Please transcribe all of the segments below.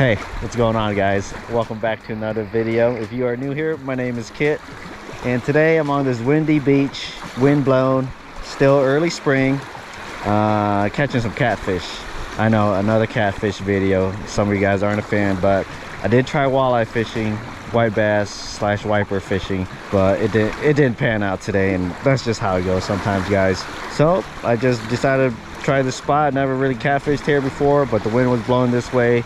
Hey, what's going on, guys? Welcome back to another video. If you are new here, my name is Kit, and today I'm on this windy beach, wind blown, still early spring, catching some catfish. I know, another catfish video. Some of you guys aren't a fan, but I did try walleye fishing, white bass slash wiper fishing, but it didn't pan out today, and that's just how it goes sometimes, guys. So I just decided to try this spot. Never really catfished here before, but the wind was blowing this way,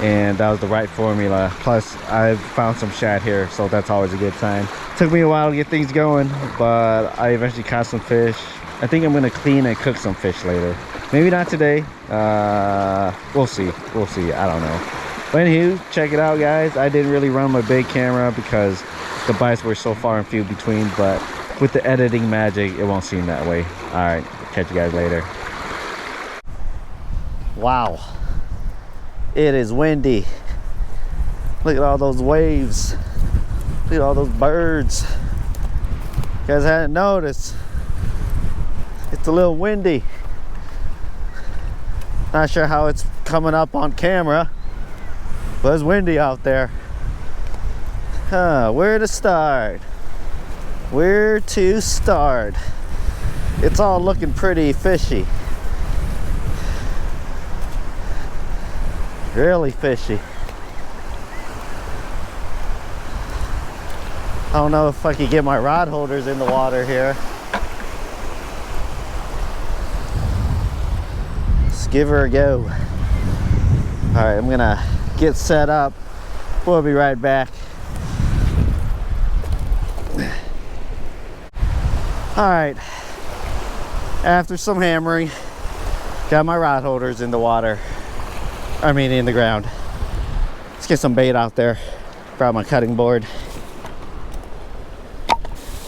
and that was the right formula. Plus I found some shad here, so that's always a good sign. Took me a while to get things going, but I eventually caught some fish. I think I'm gonna clean and cook some fish later. Maybe not today. We'll see, I don't know. But anywho, check it out, guys. I didn't really run my big camera because the bites were so far and few between, but with the editing magic, it won't seem that way. All right, catch you guys later. Wow, it is windy. Look at all those waves. Look at all those birds. You guys hadn't noticed, it's a little windy. Not sure how it's coming up on camera, but it's windy out there. Where to start? Where to start? It's all looking pretty fishy. Really fishy. I don't know if I could get my rod holders in the water here. Let's give her a go. All right, I'm gonna get set up. We'll be right back. All right, after some hammering, got my rod holders in the water. I mean, in the ground. Let's get some bait out there. Brought my cutting board.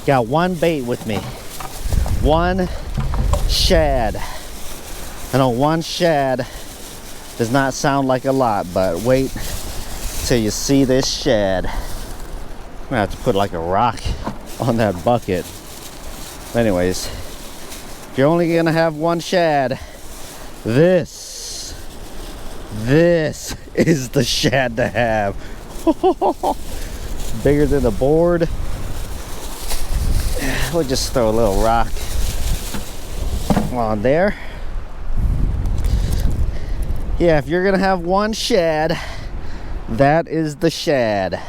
Got one bait with me. One shad. I know one shad does not sound like a lot, but wait till you see this shad. I'm gonna have to put like a rock on that bucket. Anyways, if you're only gonna have one shad, this is the shad to have. Bigger than the board. We'll just throw a little rock on there. Yeah, if you're gonna have one shad, that is the shad.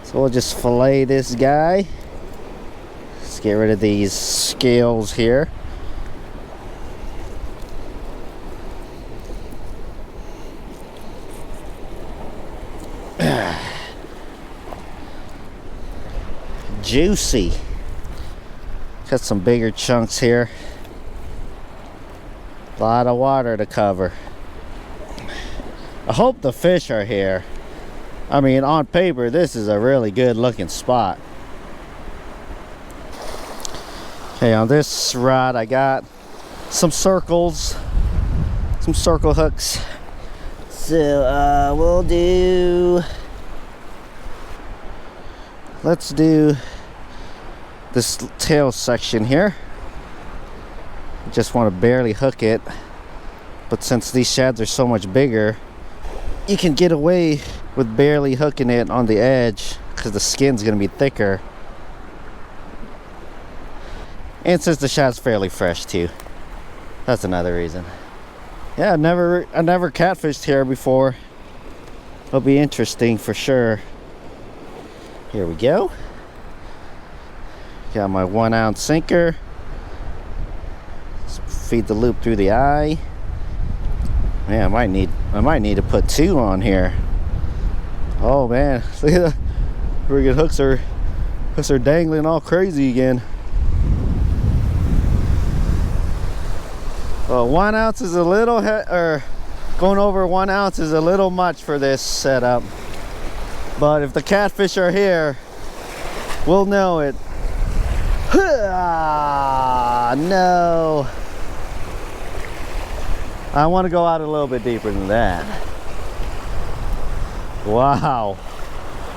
So we'll just fillet this guy. Let's get rid of these scales here. Juicy. Got some bigger chunks here. A lot of water to cover. I hope the fish are here. I mean, on paper, this is a really good looking spot. Okay, on this rod, I got some circles, some circle hooks. So let's do this tail section here. Just want to barely hook it, but since these shads are so much bigger, you can get away with barely hooking it on the edge because the skin's going to be thicker. And since the shad's fairly fresh too, that's another reason. Yeah, I never catfished here before. It'll be interesting for sure. Here we go. Got my 1 ounce sinker. Let's feed the loop through the eye. Man, I might need to put 2 on here. Oh man, look at the friggin' hooks are dangling all crazy again. Well, 1 ounce is a little going over 1 ounce is a little much for this setup. But if the catfish are here, we'll know it. No. I want to go out a little bit deeper than that. Wow.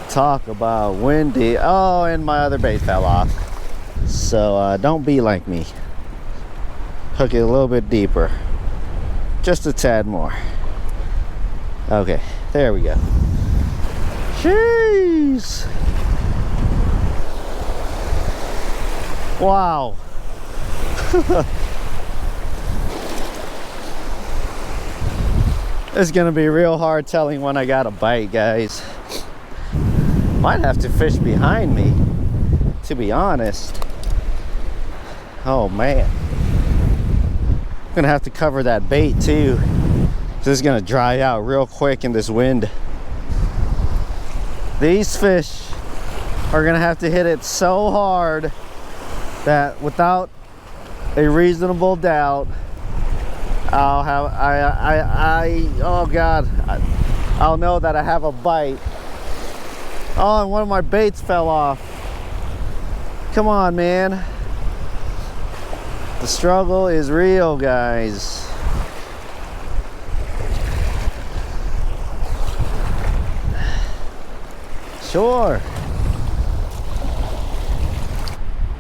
Talk about windy. Oh, and my other bait fell off. So don't be like me. Hook it a little bit deeper. Just a tad more. Okay, there we go. Jeez. Wow. It's gonna be real hard telling when I got a bite, guys. Might have to fish behind me, to be honest. Oh man. I'm gonna have to cover that bait too. This is gonna dry out real quick in this wind. These fish are gonna have to hit it so hard that without a reasonable doubt, I'll have oh god, I'll know that I have a bite. Oh, and one of my baits fell off. Come on, man. The struggle is real, guys. Sure.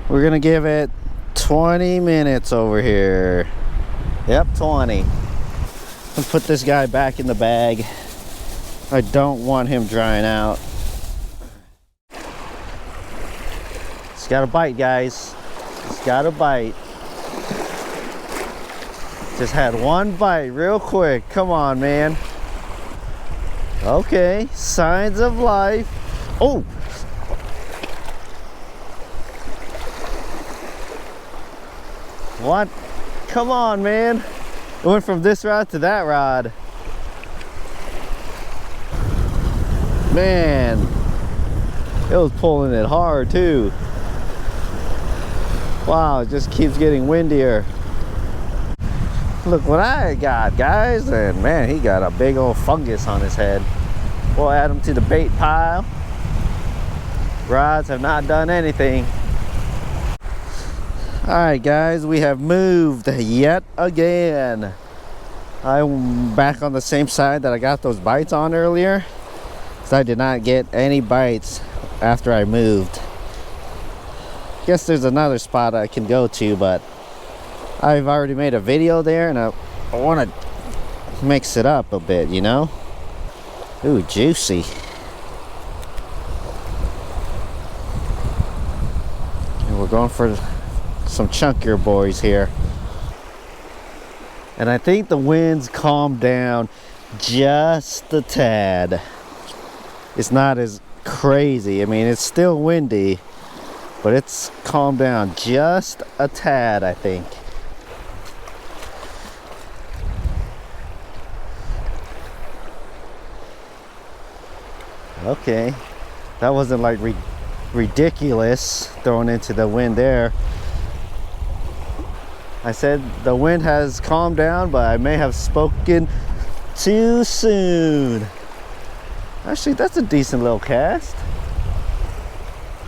We're gonna give it 20 minutes over here. Yep, 20. I'll put this guy back in the bag. I don't want him drying out. It's got a bite, guys. It's got a bite. Just had one bite real quick. Come on, man. Okay, signs of life. Oh! What? Come on, man. It went from this rod to that rod. Man, it was pulling it hard too. Wow, it just keeps getting windier. Look what I got, guys. And man, he got a big old fungus on his head. We'll add him to the bait pile. Rods have not done anything. Alright guys, we have moved yet again. I'm back on the same side that I got those bites on earlier. So I did not get any bites after I moved. Guess there's another spot I can go to, but I've already made a video there and I want to mix it up a bit, you know? Ooh, juicy. And we're going for some chunkier boys here. And I think the wind's calmed down just a tad. It's not as crazy. I mean, it's still windy, but it's calmed down just a tad, I think. Okay, that wasn't like ridiculous thrown into the wind there. I said the wind has calmed down, but I may have spoken too soon. Actually, that's a decent little cast.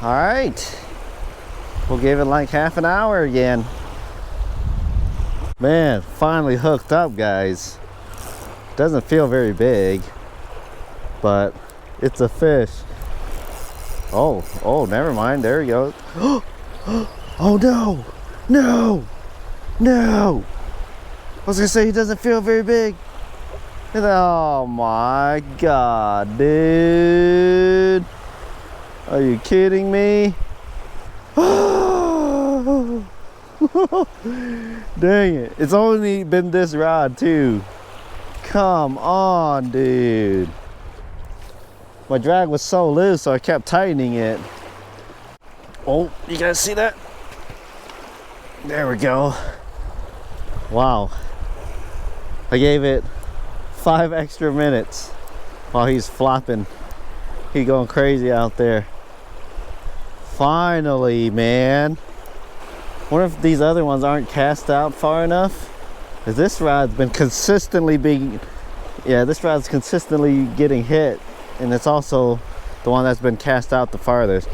All right, we'll give it like half an hour again. Man, finally hooked up, guys. Doesn't feel very big, but it's a fish. Oh, never mind. There he goes. Oh no, no, no. I was gonna say he doesn't feel very big. Oh my god, dude. Are you kidding me? Dang it. It's only been this rod too. Come on, dude. My drag was so loose, so I kept tightening it. Oh, you guys see that? There we go. Wow. I gave it 5 extra minutes while he's flopping. He's going crazy out there. Finally, man. Wonder if these other ones aren't cast out far enough. Because this rod's been consistently being, yeah, this rod's consistently getting hit. And it's also the one that's been cast out the farthest.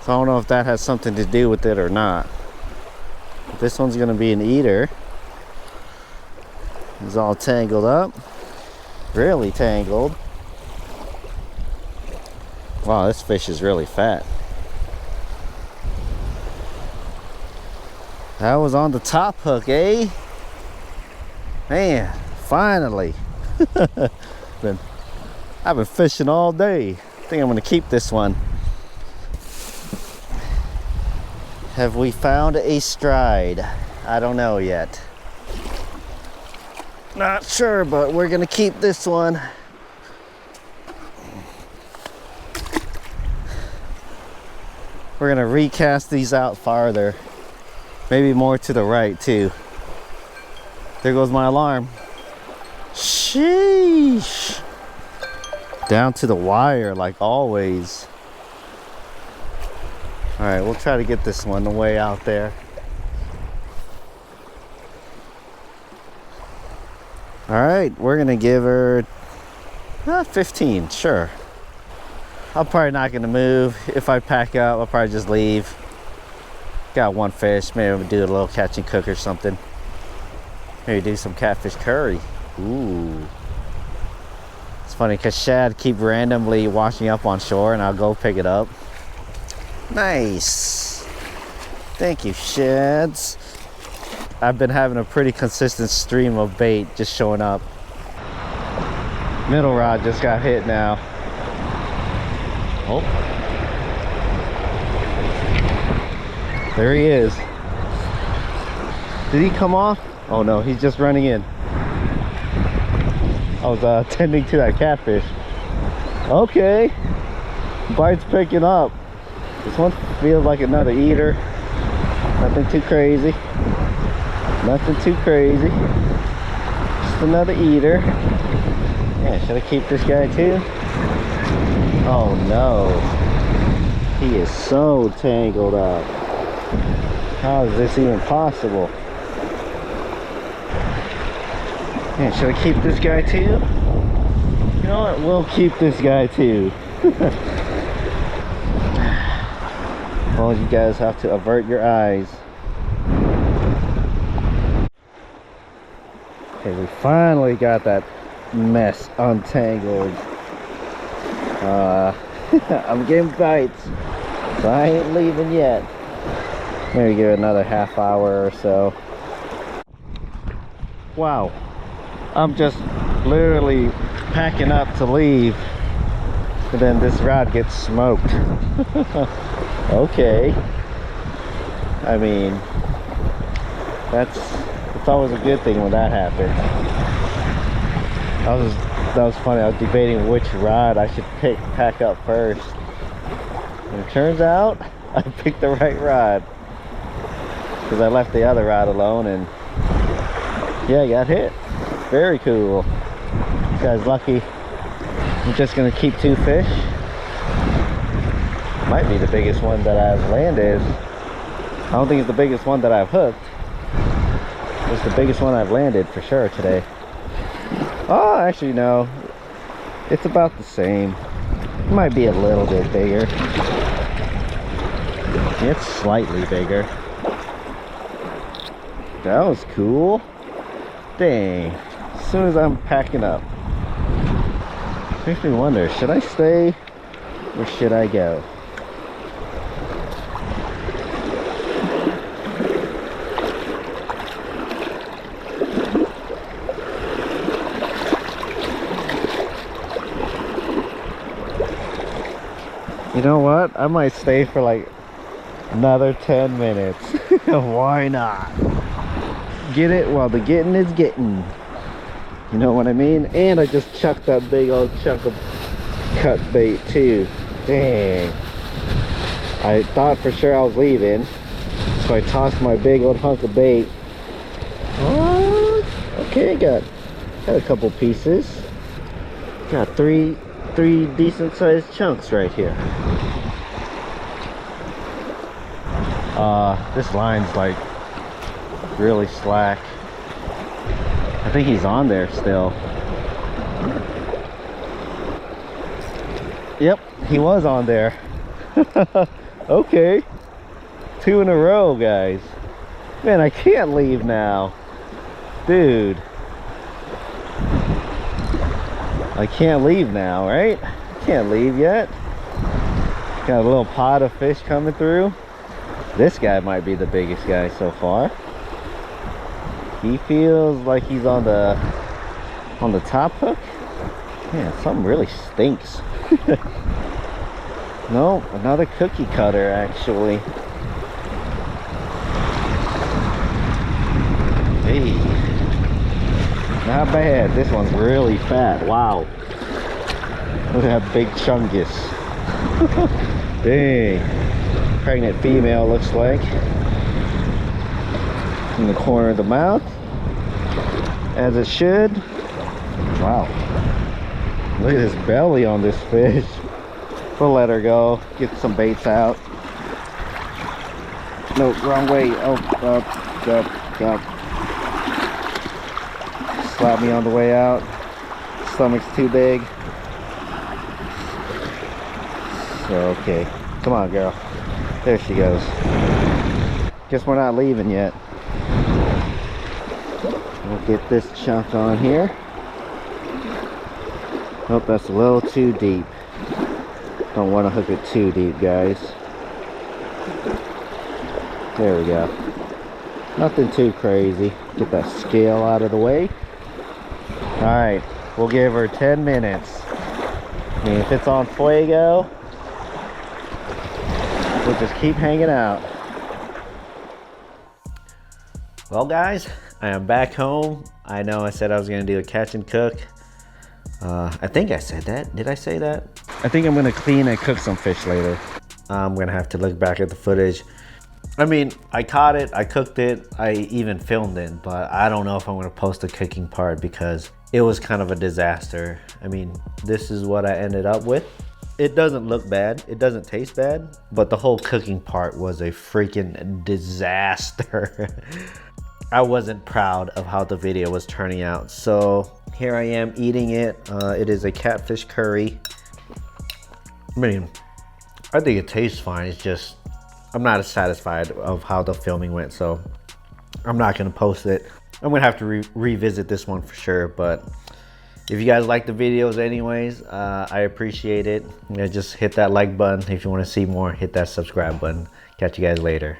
So I don't know if that has something to do with it or not. But this one's gonna be an eater. He's all tangled up. Really tangled. Wow, this fish is really fat. That was on the top hook, eh? Man, finally. I've been fishing all day. I think I'm gonna keep this one. Have we found a stride? I don't know yet. Not sure, but we're gonna keep this one. We're gonna recast these out farther. Maybe more to the right too. There goes my alarm. Sheesh. Down to the wire like always. All right, we'll try to get this one way out there. All right, we're gonna give her 15, sure. I'm probably not gonna move. If I pack up, I'll probably just leave. Got one fish, maybe we'll do a little catch and cook or something. Maybe do some catfish curry. Ooh. It's funny because shad keep randomly washing up on shore and I'll go pick it up. Nice. Thank you, shads. I've been having a pretty consistent stream of bait just showing up. Middle rod just got hit now. Oh. There he is. Did he come off? Oh no, he's just running in. I was tending to that catfish. Okay. Bite's picking up. This one feels like another eater. Nothing too crazy. Nothing too crazy. Just another eater. Yeah, should I keep this guy too? Oh no. He is so tangled up. How is this even possible? Yeah, should I keep this guy too? You know what? We'll keep this guy too. Well, you guys have to avert your eyes. Okay, we finally got that mess untangled. I'm getting bites, so I ain't leaving yet. Maybe give it another half hour or so. Wow, I'm just literally packing up to leave, and then this rod gets smoked. Okay. I mean, it's always a good thing when that happens. That was funny. I was debating which rod I should pack up first. And it turns out I picked the right rod, because I left the other rod alone and yeah, I got hit. Very cool. This guy's lucky. I'm just gonna keep 2 fish. Might be the biggest one that I've landed. I don't think it's the biggest one that I've hooked. It's the biggest one I've landed for sure today. Oh, actually no. It's about the same. It might be a little bit bigger. It's slightly bigger. That was cool. Dang. As soon as I'm packing up. Makes me wonder, should I stay or should I go? You know what? I might stay for like another 10 minutes. Why not? Get it while the getting is getting. You know what I mean? And I just chucked that big old chunk of cut bait too. Dang. I thought for sure I was leaving, so I tossed my big old hunk of bait. What? Okay, got a couple pieces. Got three decent sized chunks right here. This line's like really slack. I think he's on there still. Yep, he was on there. Okay, 2 in a row, guys. Man, I can't leave now, dude. I can't leave now, right? I can't leave yet. Got a little pod of fish coming through. This guy might be the biggest guy so far. He feels like he's on the on the top hook. Man, something really stinks. No, another cookie cutter actually. Hey, not bad. This one's really fat. Wow. Look at that big chungus. Dang. Pregnant female looks like. In the corner of the mouth. As it should. Wow. Look at this belly on this fish. We'll let her go. Get some baits out. No, wrong way. Oh, up. Slap me on the way out. Stomach's too big. So, okay. Come on, girl. There she goes. Guess we're not leaving yet. We'll get this chunk on here. Oh, that's a little too deep. Don't want to hook it too deep, guys. There we go. Nothing too crazy. Get that scale out of the way. Alright, we'll give her 10 minutes. I mean, if it's on fuego, we'll just keep hanging out. Well, guys, I am back home. I know I said I was going to do a catch and cook. I think I said that. Did I say that? I think I'm going to clean and cook some fish later. I'm going to have to look back at the footage. I mean, I caught it, I cooked it, I even filmed it, but I don't know if I'm going to post the cooking part because it was kind of a disaster. I mean, this is what I ended up with. It doesn't look bad, it doesn't taste bad, but the whole cooking part was a freaking disaster. I wasn't proud of how the video was turning out. So here I am eating it. It is a catfish curry. I mean, I think it tastes fine. It's just, I'm not as satisfied of how the filming went, so I'm not gonna post it. I'm gonna have to revisit this one for sure, but if you guys like the videos anyways, I appreciate it. Just hit that like button. If you wanna see more, hit that subscribe button. Catch you guys later.